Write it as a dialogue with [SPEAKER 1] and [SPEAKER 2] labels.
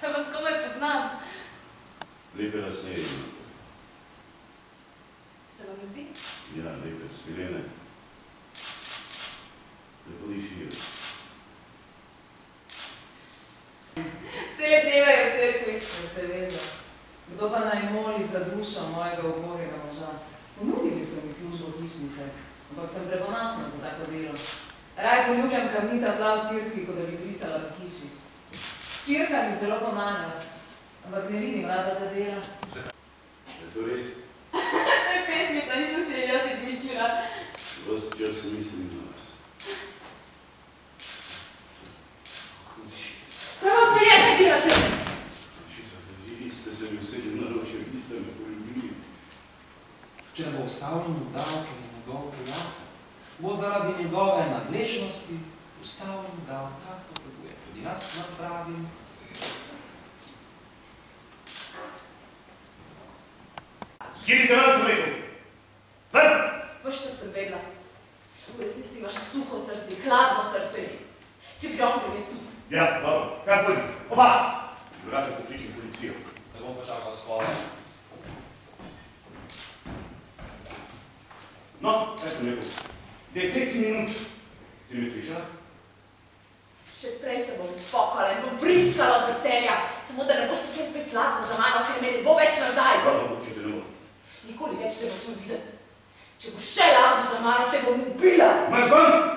[SPEAKER 1] Se vas komaj poznam.
[SPEAKER 2] Lepe lase imate.
[SPEAKER 1] Se vam zdi?
[SPEAKER 2] Ja, lepe, svilene. Lepo dišijo.
[SPEAKER 1] Cele dneve je v cerkvi.
[SPEAKER 3] Seveda. Kdo pa naj moli za dušo mojega ubogega moža? Ponudili so mi službo hišnice, ampak sem preponosna za tako delo. Raj poljubljam kamnita tla v cerkvi, kot da bi brisala v hiši. Čirka mi zelo pomaga, ampak ne vidim rada ta dela.
[SPEAKER 2] Je to res?
[SPEAKER 1] To je pesmica, nisem si jaz izmislila.
[SPEAKER 2] Ves čas mislim na vas.
[SPEAKER 1] Prvo prije, kaj delate?
[SPEAKER 2] Vi ste se mi vsedi naročili, vi ste me poljubili.
[SPEAKER 4] Če ne bo ustavljen v davke in njegov prijatelj, bo zaradi njegove nadležnosti ustavljen v davke, kar potrebuje. Tudi jaz vam pravim.
[SPEAKER 2] Skidite vas, sem rekel! Ven!
[SPEAKER 1] Ves čas sem vedela. V resnici imaš suho srce, hladno srce. Če bi on premes tudi.
[SPEAKER 2] Ja, dobro. Kar pojdi. Oba! Drugače pokličem policijo.
[SPEAKER 4] Ne bom počakal svoje.
[SPEAKER 2] No, kaj sem rekel? 10 minut. Si mi slišala?
[SPEAKER 1] Še prej se bom spokala in bom vriskala od veselja. Samo da ne boš potem spet glasno za mano, ker me ne bo več nazaj.
[SPEAKER 2] Dobro, če te ne bo.
[SPEAKER 1] Nikoli več ne boš videti. Če boš še lazno za mano, te bom ubila.
[SPEAKER 2] Marš ven!